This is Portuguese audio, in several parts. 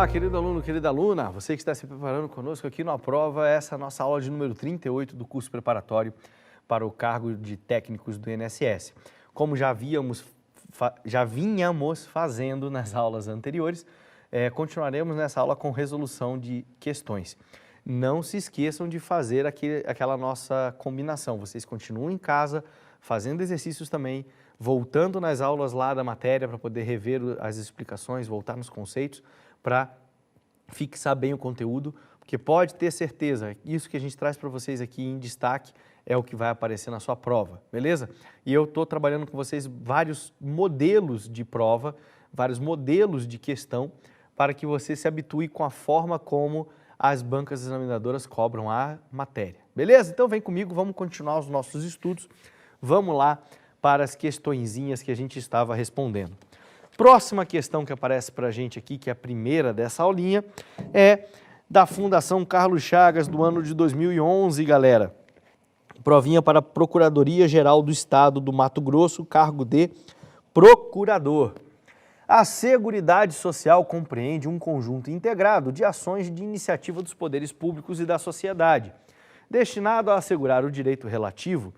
Olá, querido aluno, querida aluna, você que está se preparando conosco aqui no Aprova, essa é a nossa aula de número 38 do curso preparatório para o cargo de técnicos do INSS. Como já vínhamos fazendo nas aulas anteriores, continuaremos nessa aula com resolução de questões. Não se esqueçam de fazer aquela nossa combinação, vocês continuam em casa fazendo exercícios também, voltando nas aulas lá da matéria para poder rever as explicações, voltar nos conceitos, para fixar bem o conteúdo, porque pode ter certeza, isso que a gente traz para vocês aqui em destaque é o que vai aparecer na sua prova, beleza? E eu estou trabalhando com vocês vários modelos de prova, vários modelos de questão, para que você se habitue com a forma como as bancas examinadoras cobram a matéria, beleza? Então vem comigo, vamos continuar os nossos estudos, vamos lá para as questõezinhas que a gente estava respondendo. Próxima questão que aparece para a gente aqui, que é a primeira dessa aulinha, é da Fundação Carlos Chagas do ano de 2011, galera. Provinha para a Procuradoria-Geral do Estado do Mato Grosso, cargo de procurador. A Seguridade Social compreende um conjunto integrado de ações de iniciativa dos poderes públicos e da sociedade, destinado a assegurar o direito relativo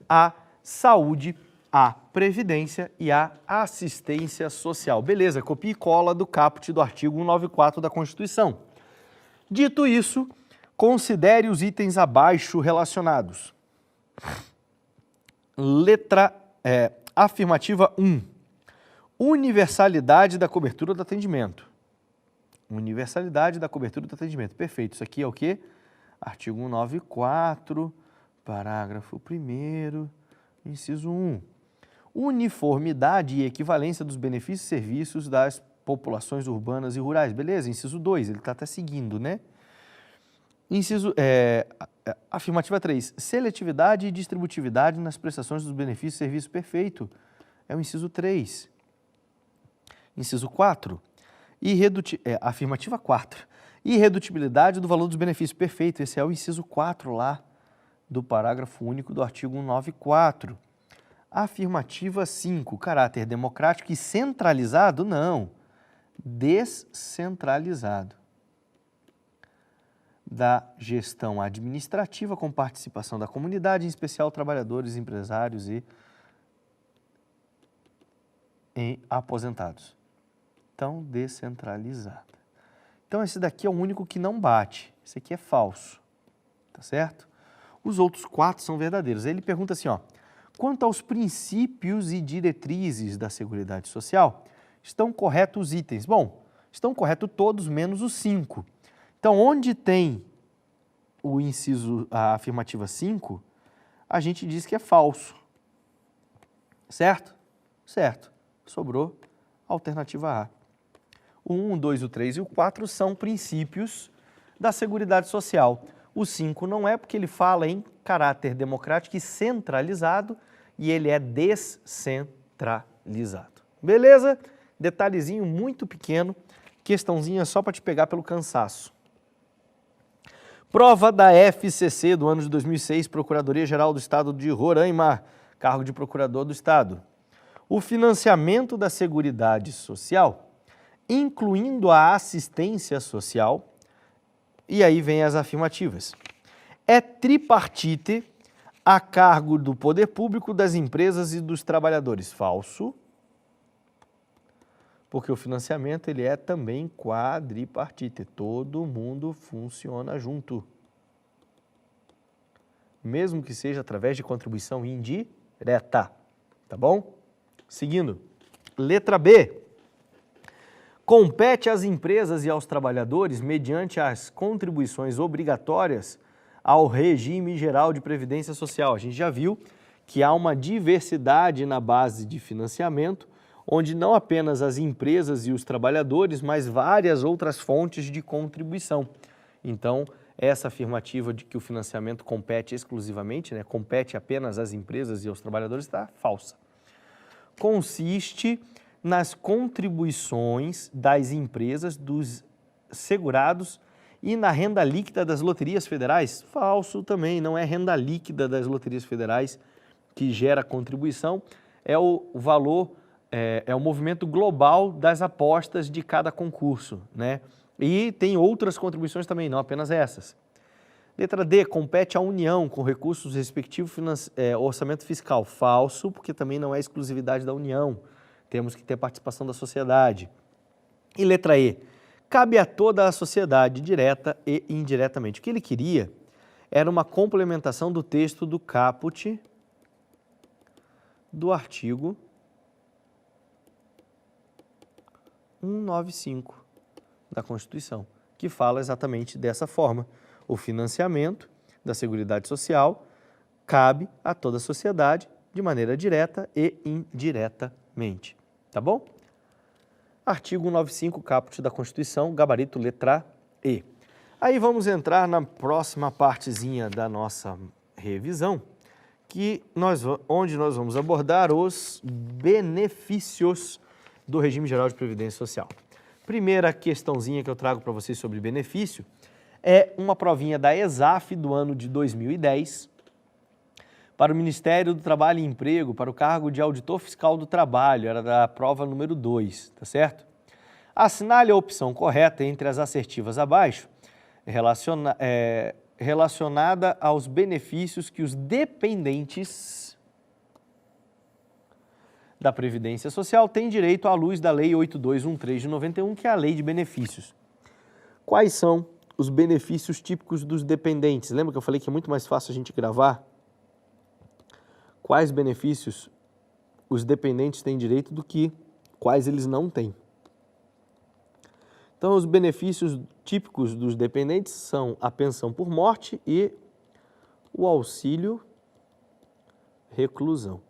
à saúde, a previdência e a assistência social. Beleza, copia e cola do caput do artigo 194 da Constituição. Dito isso, considere os itens abaixo relacionados. Afirmativa 1. Universalidade da cobertura do atendimento. Universalidade da cobertura do atendimento. Perfeito. Isso aqui é o quê? Artigo 194, parágrafo 1º, inciso 1. Uniformidade e equivalência dos benefícios e serviços das populações urbanas e rurais. Beleza? Inciso 2, ele está até seguindo, né? Afirmativa 3. Seletividade e distributividade nas prestações dos benefícios e serviços. Perfeito. É o inciso 3. Inciso 4. Afirmativa 4. Irredutibilidade do valor dos benefícios. Perfeito. Esse é o inciso 4 lá do parágrafo único do artigo 194. Afirmativa 5, caráter democrático e centralizado? Não, descentralizado. Da gestão administrativa com participação da comunidade, em especial trabalhadores, empresários e aposentados. Então, descentralizada. Então, esse daqui é o único que não bate. Esse aqui é falso, tá certo? Os outros 4 são verdadeiros. Ele pergunta assim, ó. Quanto aos princípios e diretrizes da Seguridade Social, estão corretos os itens? Bom, estão corretos todos menos os 5. Então, onde tem a afirmativa 5, a gente diz que é falso. Certo? Certo. Sobrou a alternativa A. O 1, o 2, o 3 e o 4 são princípios da Seguridade Social. O 5 não é, porque ele fala em caráter democrático e centralizado, e ele é descentralizado. Beleza? Detalhezinho muito pequeno, questãozinha só para te pegar pelo cansaço. Prova da FCC do ano de 2006, Procuradoria-Geral do Estado de Roraima, cargo de procurador do Estado. O financiamento da Seguridade Social, incluindo a assistência social, e aí vem as afirmativas. É tripartite a cargo do poder público, das empresas e dos trabalhadores. Falso, porque o financiamento ele é também quadripartite. Todo mundo funciona junto. Mesmo que seja através de contribuição indireta. Tá bom? Seguindo. Letra B. Compete às empresas e aos trabalhadores, mediante as contribuições obrigatórias ao regime geral de previdência social. A gente já viu que há uma diversidade na base de financiamento, onde não apenas as empresas e os trabalhadores, mas várias outras fontes de contribuição. Então, essa afirmativa de que o financiamento compete exclusivamente, né, compete apenas às empresas e aos trabalhadores, está falsa. Consiste nas contribuições das empresas, dos segurados e na renda líquida das loterias federais? Falso também, não é renda líquida das loterias federais que gera contribuição, é o valor, é o movimento global das apostas de cada concurso, né? E tem outras contribuições também, não apenas essas. Letra D, compete à União com recursos respectivos orçamento fiscal. Falso, porque também não é exclusividade da União. Temos que ter participação da sociedade. E letra E, cabe a toda a sociedade, direta e indiretamente. O que ele queria era uma complementação do texto do caput do artigo 195 da Constituição, que fala exatamente dessa forma. O financiamento da Seguridade Social cabe a toda a sociedade de maneira direta e indiretamente. Tá bom? Artigo 195, caput da Constituição, gabarito letra E. Aí vamos entrar na próxima partezinha da nossa revisão, onde nós vamos abordar os benefícios do regime geral de previdência social. Primeira questãozinha que eu trago para vocês sobre benefício é uma provinha da ESAF do ano de 2010 para o Ministério do Trabalho e Emprego, para o cargo de auditor fiscal do trabalho, era da prova número 2, tá certo? Assinale a opção correta entre as assertivas abaixo, relacionada aos benefícios que os dependentes da Previdência Social têm direito à luz da Lei 8213 de 91, que é a Lei de Benefícios. Quais são os benefícios típicos dos dependentes? Lembra que eu falei que é muito mais fácil a gente gravar? Quais benefícios os dependentes têm direito do que quais eles não têm? Então, os benefícios típicos dos dependentes são a pensão por morte e o auxílio reclusão.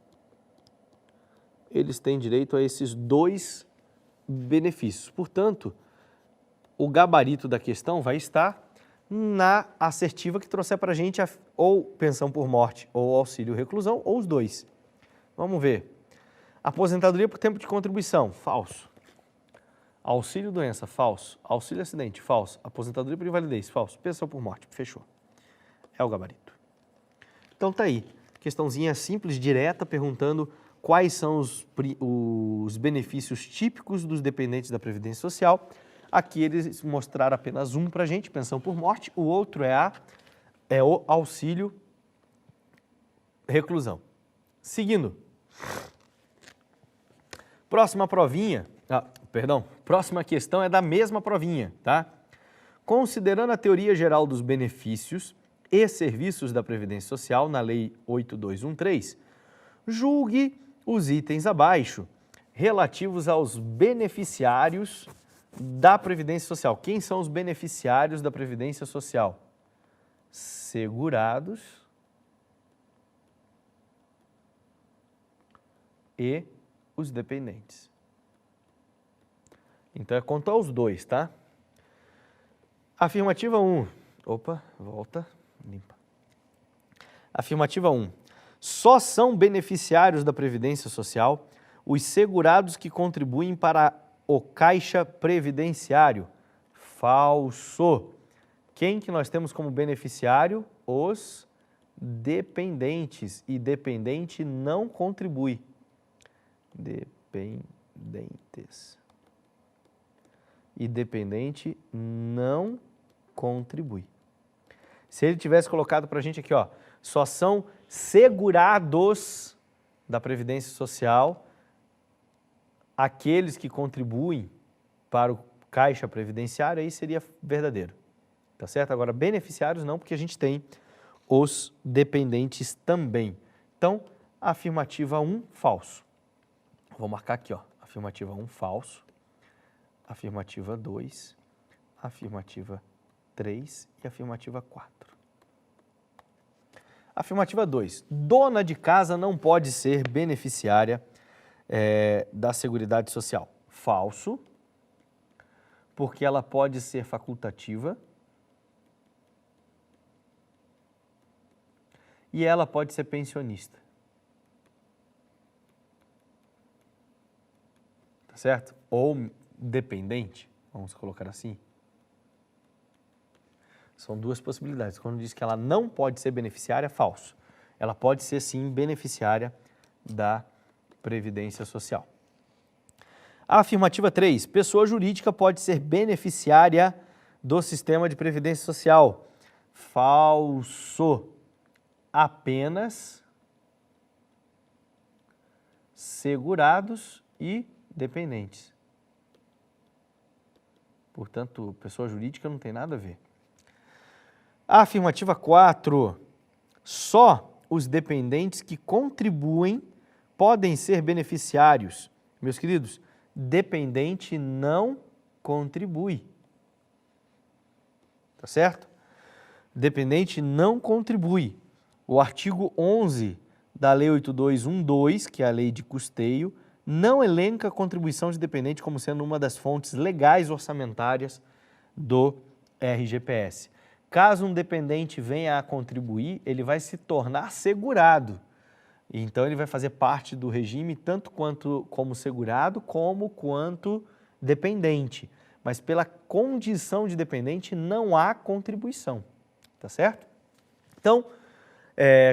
Eles têm direito a esses dois benefícios. Portanto, o gabarito da questão vai estar na assertiva que trouxer para a gente ou pensão por morte ou auxílio reclusão, ou os dois. Vamos ver. Aposentadoria por tempo de contribuição, falso. Auxílio doença, falso. Auxílio acidente, falso. Aposentadoria por invalidez, falso. Pensão por morte, fechou. É o gabarito. Então tá aí, questãozinha simples, direta, perguntando quais são os benefícios típicos dos dependentes da Previdência Social. Aqui eles mostraram apenas um para a gente, pensão por morte, o outro é o auxílio reclusão. Seguindo. Próxima questão é da mesma provinha, tá? Considerando a teoria geral dos benefícios e serviços da Previdência Social na Lei 8213, julgue os itens abaixo relativos aos beneficiários da Previdência Social. Quem são os beneficiários da Previdência Social? Segurados e os dependentes. Então, é quanto aos dois, tá? Afirmativa 1. Opa, volta, limpa. Afirmativa 1. Só são beneficiários da Previdência Social os segurados que contribuem para o Caixa Previdenciário. Falso. Quem que nós temos como beneficiário? Os dependentes. E dependente não contribui. Dependentes. E dependente não contribui. Se ele tivesse colocado para a gente aqui, ó, só são segurados da Previdência Social aqueles que contribuem para o Caixa Previdenciário, aí seria verdadeiro, tá certo? Agora, beneficiários não, porque a gente tem os dependentes também. Então, afirmativa 1, falso. Vou marcar aqui, ó, afirmativa 1, falso, afirmativa 2, afirmativa 3 e afirmativa 4. Afirmativa 2, dona de casa não pode ser beneficiária da Seguridade Social. Falso, porque ela pode ser facultativa e ela pode ser pensionista. Tá certo? Ou dependente, vamos colocar assim. São duas possibilidades. Quando diz que ela não pode ser beneficiária, é falso. Ela pode ser, sim, beneficiária da Previdência Social. Afirmativa 3. Pessoa jurídica pode ser beneficiária do sistema de previdência social. Falso. Apenas segurados e dependentes. Portanto, pessoa jurídica não tem nada a ver. Afirmativa 4. Só os dependentes que contribuem podem ser beneficiários. Meus queridos, dependente não contribui. Tá certo? Dependente não contribui. O artigo 11 da Lei 8212, que é a lei de custeio, não elenca a contribuição de dependente como sendo uma das fontes legais orçamentárias do RGPS. Caso um dependente venha a contribuir, ele vai se tornar segurado. Então, ele vai fazer parte do regime tanto quanto como segurado, como quanto dependente. Mas pela condição de dependente, não há contribuição. Tá certo? Então,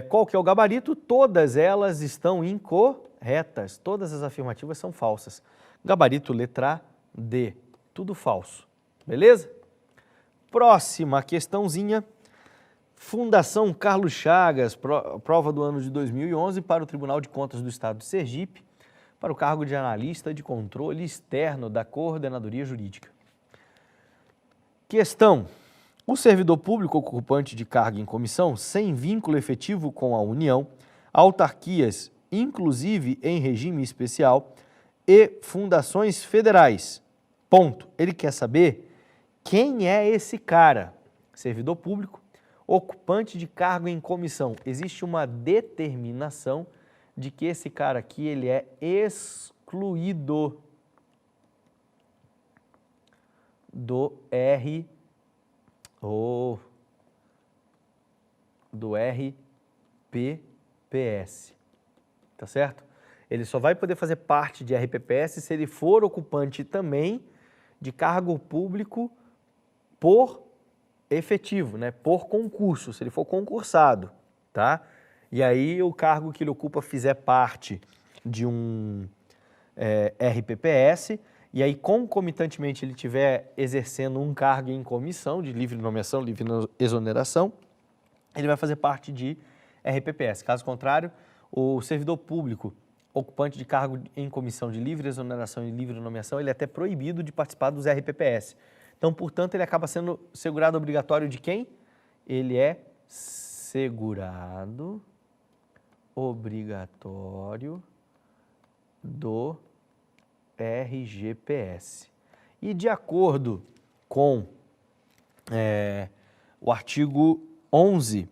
qual que é o gabarito? Todas elas estão incorretas. Todas as afirmativas são falsas. Gabarito letra D. Tudo falso. Beleza? Próxima questãozinha. Fundação Carlos Chagas, prova do ano de 2011 para o Tribunal de Contas do Estado de Sergipe, para o cargo de analista de controle externo da Coordenadoria Jurídica. Questão. O servidor público ocupante de cargo em comissão, sem vínculo efetivo com a União, autarquias, inclusive em regime especial, e fundações federais. Ponto. Ele quer saber quem é esse cara. Servidor público, ocupante de cargo em comissão. Existe uma determinação de que esse cara aqui ele é excluído do RPPS, tá certo? Ele só vai poder fazer parte de RPPS se ele for ocupante também de cargo público por efetivo, né? Por concurso, se ele for concursado, tá? E aí o cargo que ele ocupa fizer parte de um RPPS, e aí concomitantemente ele estiver exercendo um cargo em comissão de livre nomeação, livre exoneração, ele vai fazer parte de RPPS. Caso contrário, o servidor público ocupante de cargo em comissão de livre exoneração e livre nomeação, ele é até proibido de participar dos RPPS. Então, portanto, ele acaba sendo segurado obrigatório de quem? Ele é segurado obrigatório do RGPS. E de acordo com o artigo 11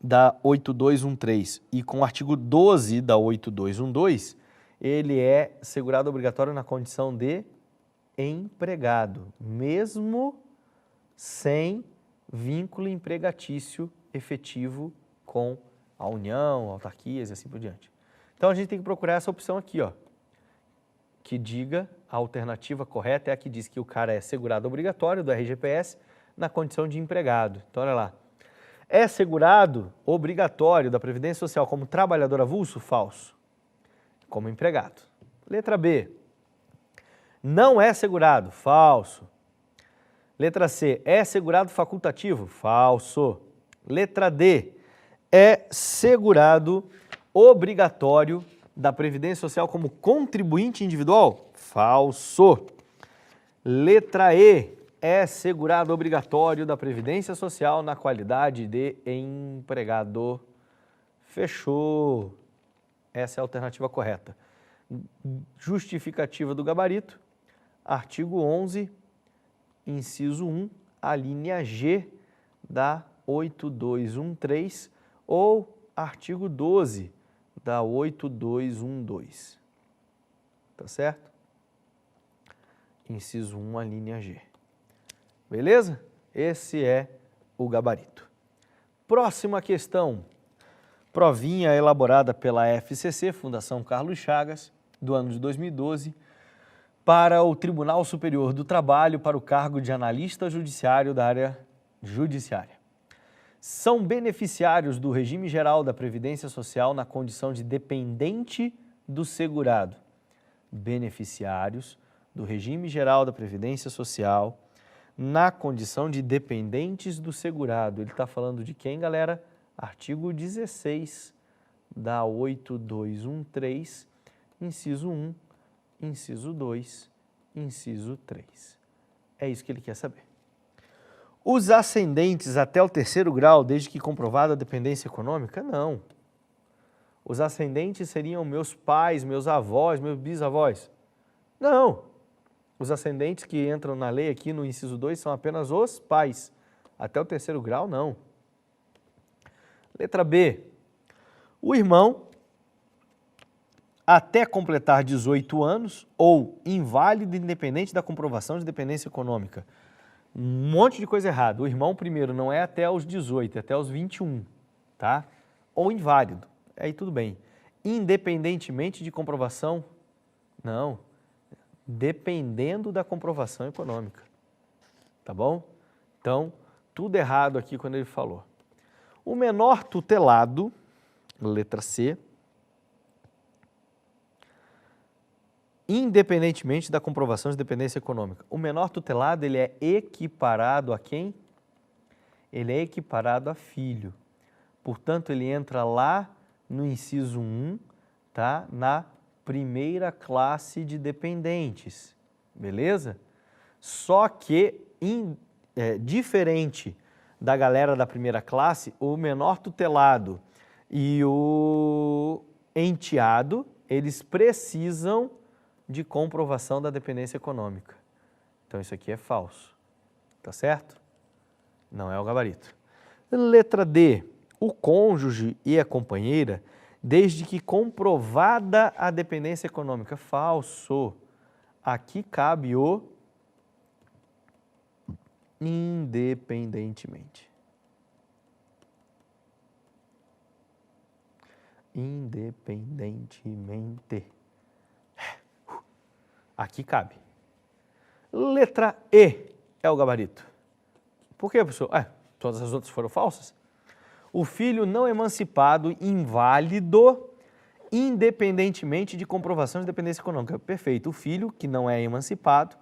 da 8213 e com o artigo 12 da 8212, ele é segurado obrigatório na condição de empregado, mesmo sem vínculo empregatício efetivo com a União, autarquias e assim por diante. Então, a gente tem que procurar essa opção aqui, ó, que diga, a alternativa correta é a que diz que o cara é segurado obrigatório do RGPS na condição de empregado. Então, olha lá. É segurado obrigatório da Previdência Social como trabalhador avulso? Falso. Como empregado. Letra B. Não é segurado? Falso. Letra C. É segurado facultativo? Falso. Letra D. É segurado obrigatório da Previdência Social como contribuinte individual? Falso. Letra E. É segurado obrigatório da Previdência Social na qualidade de empregado? Fechou. Essa é a alternativa correta. Justificativa do gabarito. Artigo 11, inciso 1, a linha G da 8213 ou artigo 12 da 8212. Tá certo? Inciso 1, a linha G. Beleza? Esse é o gabarito. Próxima questão. Provinha elaborada pela FCC, Fundação Carlos Chagas, do ano de 2012, para o Tribunal Superior do Trabalho para o cargo de analista judiciário da área judiciária. São beneficiários do regime geral da Previdência Social na condição de dependente do segurado. Beneficiários do regime geral da Previdência Social na condição de dependentes do segurado. Ele está falando de quem, galera? Artigo 16 da 8213, inciso 1, inciso 2, inciso 3. É isso que ele quer saber. Os ascendentes até o 3º grau, desde que comprovada a dependência econômica? Não. Os ascendentes seriam meus pais, meus avós, meus bisavós? Não. Os ascendentes que entram na lei aqui no inciso 2 são apenas os pais. Até o 3º grau, não. Letra B. O irmão, até completar 18 anos ou inválido independente da comprovação de dependência econômica. Um monte de coisa errada. O irmão, primeiro, não é até os 18, é até os 21, tá? Ou inválido. Aí tudo bem. Independentemente de comprovação? Não. Dependendo da comprovação econômica. Tá bom? Então, tudo errado aqui quando ele falou. O menor tutelado, letra C, independentemente da comprovação de dependência econômica. O menor tutelado, ele é equiparado a quem? Ele é equiparado a filho. Portanto, ele entra lá no inciso 1, tá? Na primeira classe de dependentes, beleza? Só que, diferente da galera da primeira classe, o menor tutelado e o enteado, eles precisam de comprovação da dependência econômica. Então, isso aqui é falso, tá certo? Não é o gabarito. Letra D, o cônjuge e a companheira, desde que comprovada a dependência econômica. Falso. Aqui cabe o independentemente. Independentemente. Aqui cabe. Letra E é o gabarito. Por quê, professor? Todas as outras foram falsas? O filho não emancipado, inválido, independentemente de comprovação de dependência econômica. Perfeito. O filho que não é emancipado,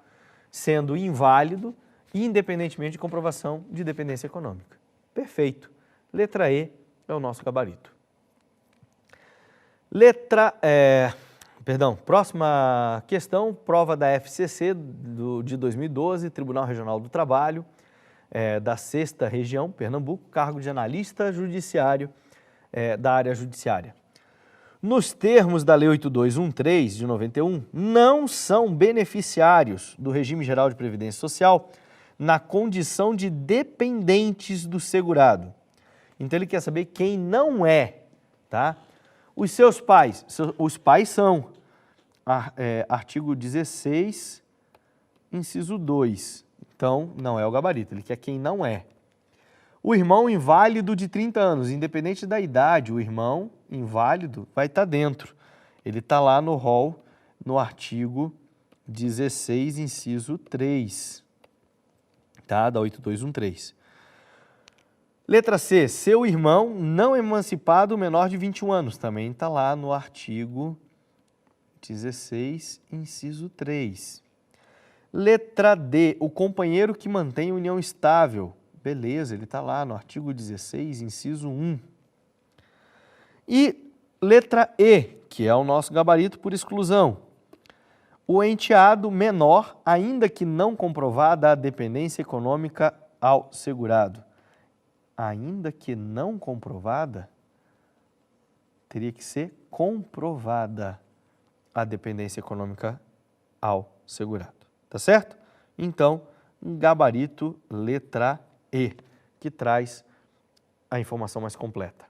sendo inválido, independentemente de comprovação de dependência econômica. Perfeito. Letra E é o nosso gabarito. Próxima questão, prova da FCC de 2012, Tribunal Regional do Trabalho, da 6ª Região, Pernambuco, cargo de analista judiciário da área judiciária. Nos termos da Lei 8213 de 91, não são beneficiários do regime geral de previdência social na condição de dependentes do segurado. Então ele quer saber quem não é, tá? Os seus pais, os pais são, artigo 16, inciso 2. Então, não é o gabarito, ele quer quem não é. O irmão inválido de 30 anos, independente da idade, o irmão inválido vai estar dentro. Ele está lá no rol, no artigo 16, inciso 3, tá? Da 8213. Letra C, seu irmão não emancipado menor de 21 anos, também está lá no artigo 16, inciso 3. Letra D, o companheiro que mantém união estável, beleza, ele está lá no artigo 16, inciso 1. E letra E, que é o nosso gabarito por exclusão, o enteado menor, ainda que não comprovada a dependência econômica ao segurado. Ainda que não comprovada, teria que ser comprovada a dependência econômica ao segurado. Tá certo? Então, gabarito letra E, que traz a informação mais completa.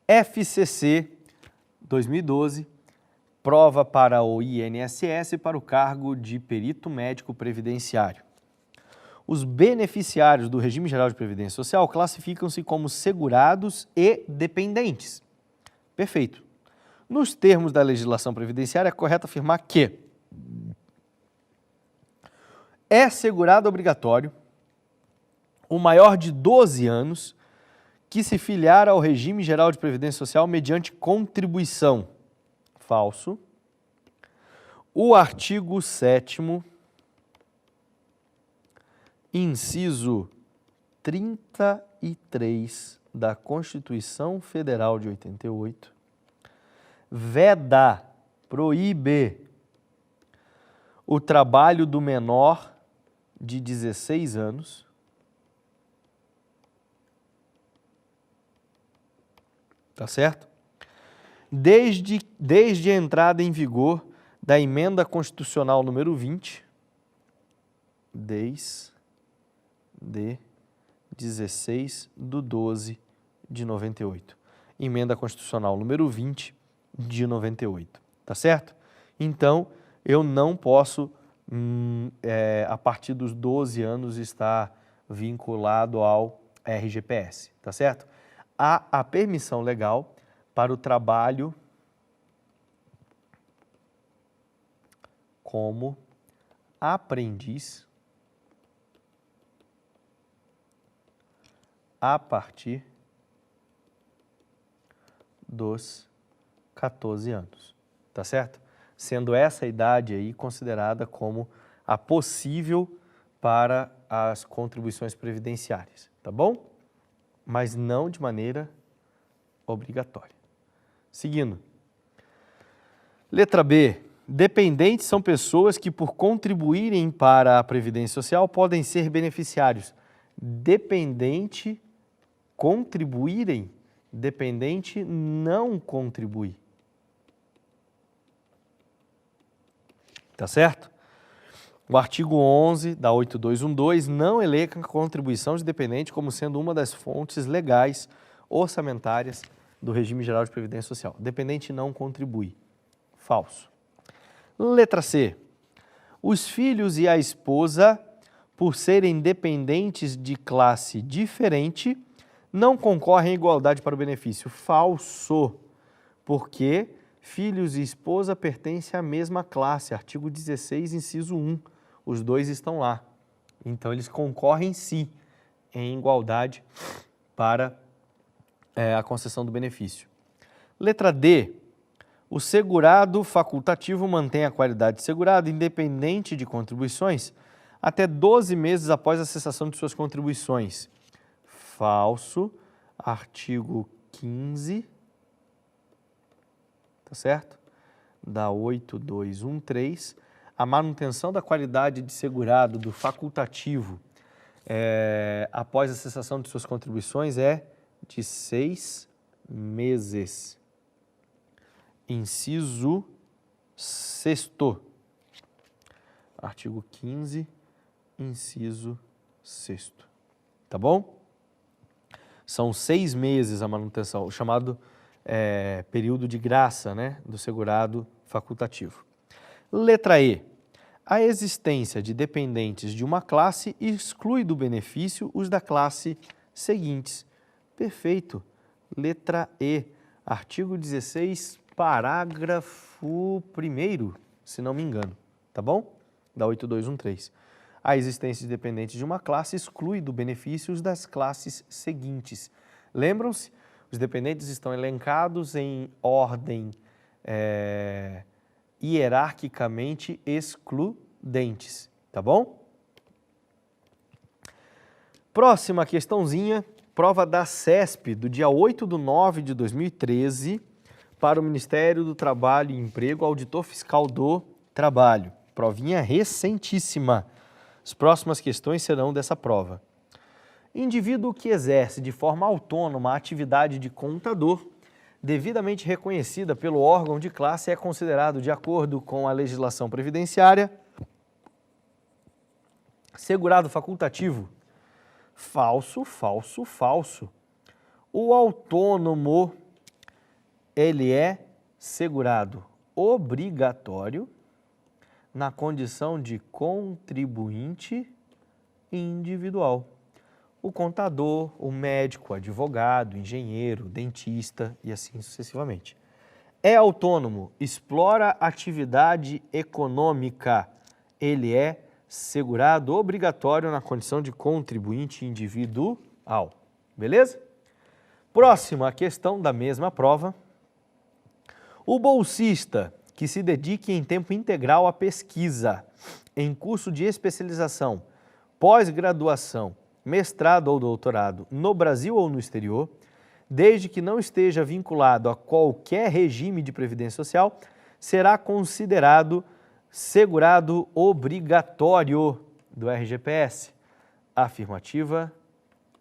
FCC 2012, prova para o INSS para o cargo de perito médico previdenciário. Os beneficiários do regime geral de previdência social classificam-se como segurados e dependentes. Perfeito. Nos termos da legislação previdenciária, é correto afirmar que é segurado obrigatório o maior de 12 anos que se filiar ao regime geral de previdência social mediante contribuição. Falso. O artigo 7º, inciso 33 da Constituição Federal de 88, veda, proíbe o trabalho do menor de 16 anos tá certo? Desde a entrada em vigor da Emenda Constitucional número 20, desde 16/12/98. Emenda Constitucional número 20 de 98, tá certo? Então, eu não posso, a partir dos 12 anos, estar vinculado ao RGPS, tá certo? Há a permissão legal para o trabalho como aprendiz a partir dos 14 anos, tá certo? Sendo essa idade aí considerada como a possível para as contribuições previdenciárias, tá bom? Mas não de maneira obrigatória. Seguindo. Letra B. Dependentes são pessoas que, por contribuírem para a Previdência Social, podem ser beneficiários. Dependente, contribuírem. Dependente não contribui. Tá certo? O artigo 11 da 8212 não elenca a contribuição de dependente como sendo uma das fontes legais orçamentárias do regime geral de previdência social. Dependente não contribui. Falso. Letra C. Os filhos e a esposa, por serem dependentes de classe diferente, não concorrem à igualdade para o benefício. Falso. Porque filhos e esposa pertencem à mesma classe. Artigo 16, inciso 1. Os dois estão lá. Então, eles concorrem, sim, em igualdade para a concessão do benefício. Letra D. O segurado facultativo mantém a qualidade de segurado independente de contribuições até 12 meses após a cessação de suas contribuições. Falso. Artigo 15, tá certo? Da 8213. A manutenção da qualidade de segurado do facultativo após a cessação de suas contribuições é de 6 meses. Inciso 6º. Artigo 15, inciso 6º. Tá bom? São 6 meses a manutenção, o chamado período de graça, né, do segurado facultativo. Letra E. A existência de dependentes de uma classe exclui do benefício os da classe seguintes. Perfeito. Letra E. Artigo 16, parágrafo 1º, se não me engano, tá bom? Da 8213. A existência de dependentes de uma classe exclui do benefício os das classes seguintes. Lembram-se? Os dependentes estão elencados em ordem hierarquicamente excludentes, tá bom? Próxima questãozinha, prova da CESP, do dia 8/9/2013, para o Ministério do Trabalho e Emprego, auditor fiscal do trabalho. Provinha recentíssima. As próximas questões serão dessa prova. Indivíduo que exerce de forma autônoma a atividade de contador, devidamente reconhecida pelo órgão de classe, é considerado, de acordo com a legislação previdenciária, segurado facultativo. Falso, falso, falso. O autônomo, ele é segurado obrigatório na condição de contribuinte individual. O contador, o médico, o advogado, o engenheiro, o dentista e assim sucessivamente. É autônomo, explora atividade econômica, ele é segurado obrigatório na condição de contribuinte individual. Beleza? Próxima questão da mesma prova. O bolsista que se dedique em tempo integral à pesquisa, em curso de especialização, pós-graduação, mestrado ou doutorado no Brasil ou no exterior, desde que não esteja vinculado a qualquer regime de previdência social, será considerado segurado obrigatório do RGPS. Afirmativa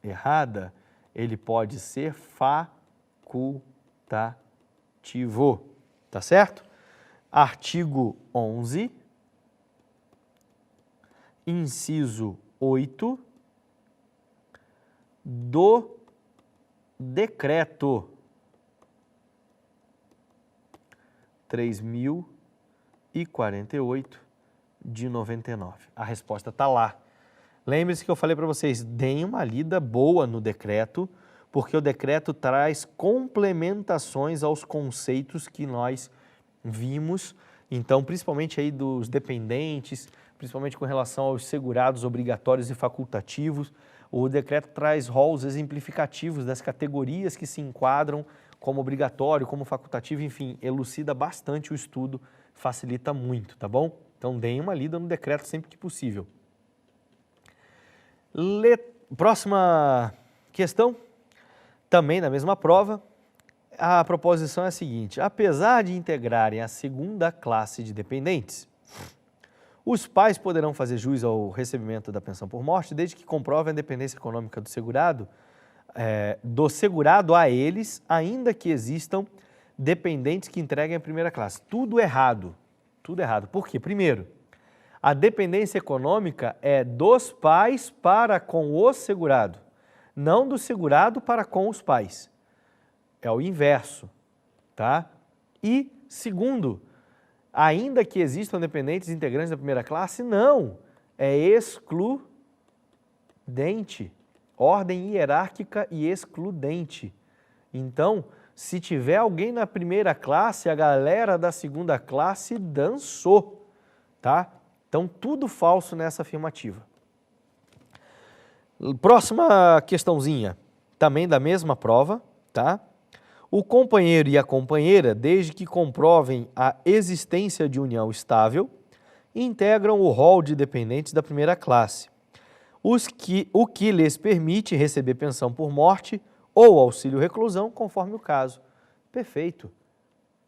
errada. Ele pode ser facultativo. Tá certo? Artigo 11, inciso 8 do Decreto 3.048 de 99. A resposta está lá. Lembre-se que eu falei para vocês, deem uma lida boa no decreto, porque o decreto traz complementações aos conceitos que nós vimos, então, principalmente aí dos dependentes, principalmente com relação aos segurados obrigatórios e facultativos. O decreto traz rolos exemplificativos das categorias que se enquadram como obrigatório, como facultativo, enfim, elucida bastante o estudo, facilita muito, tá bom? Então, deem uma lida no decreto sempre que possível. Próxima questão, também na mesma prova, a proposição é a seguinte: apesar de integrarem a segunda classe de dependentes, os pais poderão fazer jus ao recebimento da pensão por morte desde que comprovem a dependência econômica do segurado a eles, ainda que existam dependentes que entreguem a primeira classe. Tudo errado. Tudo errado. Por quê? Primeiro, a dependência econômica é dos pais para com o segurado, não do segurado para com os pais. É o inverso, tá? E, segundo, ainda que existam dependentes integrantes da primeira classe, não, é excludente, ordem hierárquica e excludente. Então, se tiver alguém na primeira classe, a galera da segunda classe dançou, tá? Então, tudo falso nessa afirmativa. Próxima questãozinha, também da mesma prova, tá? O companheiro e a companheira, desde que comprovem a existência de união estável, integram o rol de dependentes da primeira classe, o que lhes permite receber pensão por morte ou auxílio reclusão, conforme o caso. Perfeito.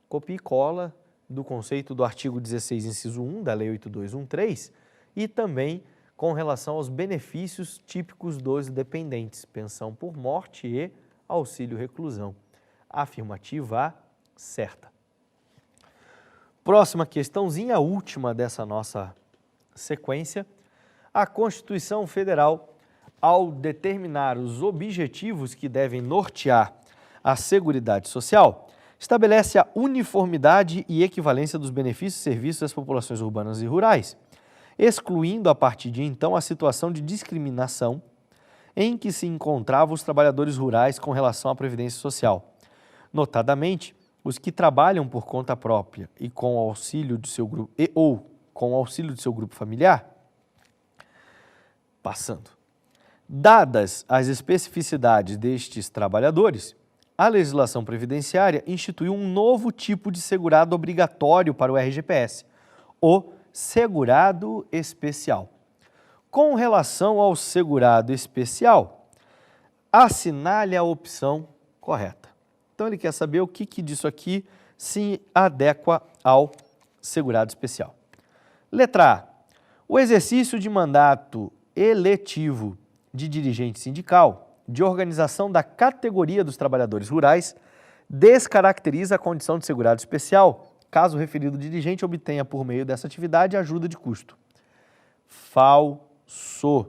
Copia e cola do conceito do artigo 16, inciso 1 da Lei 8213 e também com relação aos benefícios típicos dos dependentes, pensão por morte e auxílio reclusão. Afirmativa certa. Próxima questãozinha, a última dessa nossa sequência. A Constituição Federal, ao determinar os objetivos que devem nortear a Seguridade Social, estabelece a uniformidade e equivalência dos benefícios e serviços das populações urbanas e rurais, excluindo a partir de então a situação de discriminação em que se encontravam os trabalhadores rurais com relação à Previdência Social, notadamente os que trabalham por conta própria e com o auxílio de seu grupo ou com o auxílio de seu grupo familiar. Passando. Dadas as especificidades destes trabalhadores, a legislação previdenciária instituiu um novo tipo de segurado obrigatório para o RGPS, o segurado especial. Com relação ao segurado especial, assinale a opção correta. Então, ele quer saber o que disso aqui se adequa ao segurado especial. Letra A. O exercício de mandato eletivo de dirigente sindical de organização da categoria dos trabalhadores rurais descaracteriza a condição de segurado especial, caso o referido dirigente obtenha por meio dessa atividade ajuda de custo. Falso.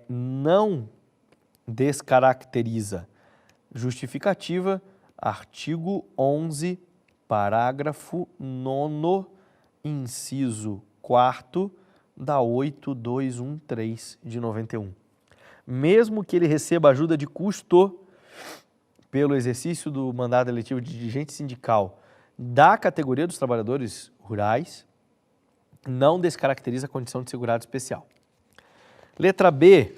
Não descaracteriza. Justificativa, artigo 11, parágrafo 9º, inciso 4º da 8213 de 91. Mesmo que ele receba ajuda de custo pelo exercício do mandato eletivo de dirigente sindical da categoria dos trabalhadores rurais, não descaracteriza a condição de segurado especial. Letra B.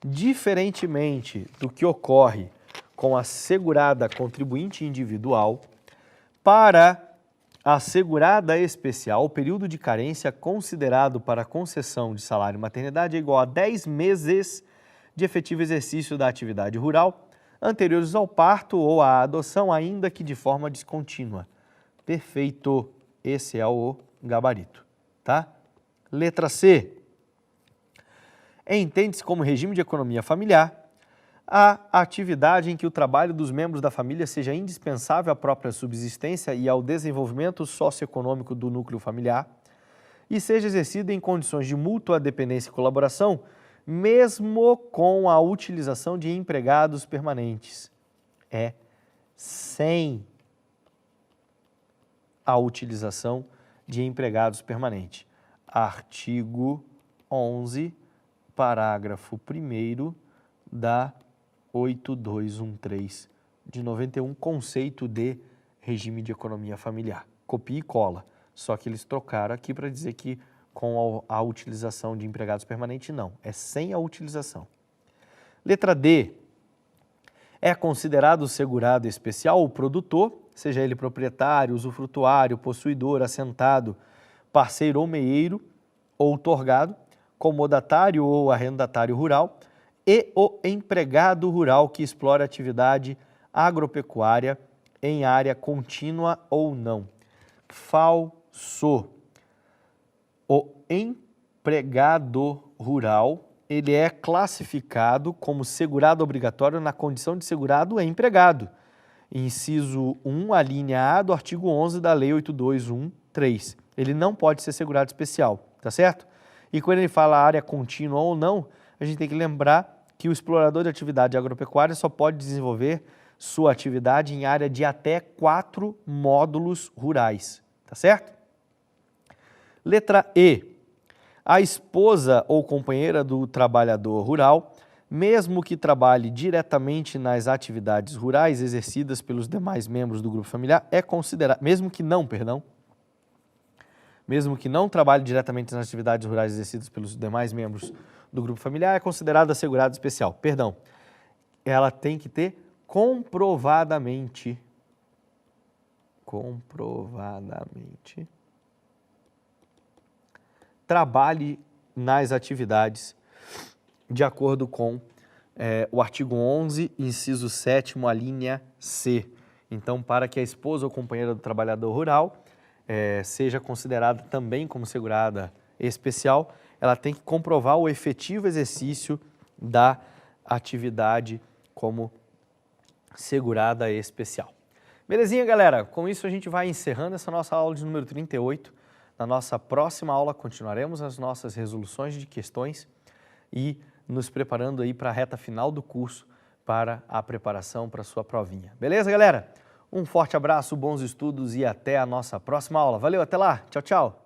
Diferentemente do que ocorre com a segurada contribuinte individual, Para a segurada especial, o período de carência considerado para a concessão de salário maternidade é igual a 10 meses de efetivo exercício da atividade rural anteriores ao parto ou à adoção, ainda que de forma descontínua. Perfeito. Esse é o gabarito, tá? Letra C. Entende-se como regime de economia familiar a atividade em que o trabalho dos membros da família seja indispensável à própria subsistência e ao desenvolvimento socioeconômico do núcleo familiar e seja exercida em condições de mútua dependência e colaboração, mesmo com a utilização de empregados permanentes. É sem a utilização de empregados permanentes. Artigo 11, parágrafo 1º da 8213 de 91, conceito de regime de economia familiar. Copia e cola, só que eles trocaram aqui para dizer que com a utilização de empregados permanentes, não, é sem a utilização. Letra D. É considerado segurado especial o produtor, seja ele proprietário, usufrutuário, possuidor, assentado, parceiro ou meieiro, ou torgado, comodatário ou arrendatário rural, e o empregado rural que explora atividade agropecuária em área contínua ou não. Falso. O empregado rural, ele é classificado como segurado obrigatório na condição de segurado empregado. Inciso 1, a linha A do artigo 11 da Lei 8213. Ele não pode ser segurado especial, tá certo? E quando ele fala área contínua ou não, a gente tem que lembrar que o explorador de atividade agropecuária só pode desenvolver sua atividade em área de até 4 módulos rurais, tá certo? Letra E. A esposa ou companheira do trabalhador rural, mesmo que trabalhe diretamente nas atividades rurais exercidas pelos demais membros do grupo familiar, é considerada, mesmo que não trabalhe diretamente nas atividades rurais exercidas pelos demais membros do grupo familiar, é considerada segurada especial. Perdão, ela tem que ter comprovadamente trabalhe nas atividades de acordo com o artigo 11, inciso 7º, a linha C. Então, para que a esposa ou companheira do trabalhador rural seja considerada também como segurada especial, ela tem que comprovar o efetivo exercício da atividade como segurada especial. Belezinha, galera? Com isso a gente vai encerrando essa nossa aula de número 38. Na nossa próxima aula continuaremos as nossas resoluções de questões e nos preparando aí para a reta final do curso para a preparação para a sua provinha. Beleza, galera? Um forte abraço, bons estudos e até a nossa próxima aula. Valeu, até lá. Tchau, tchau.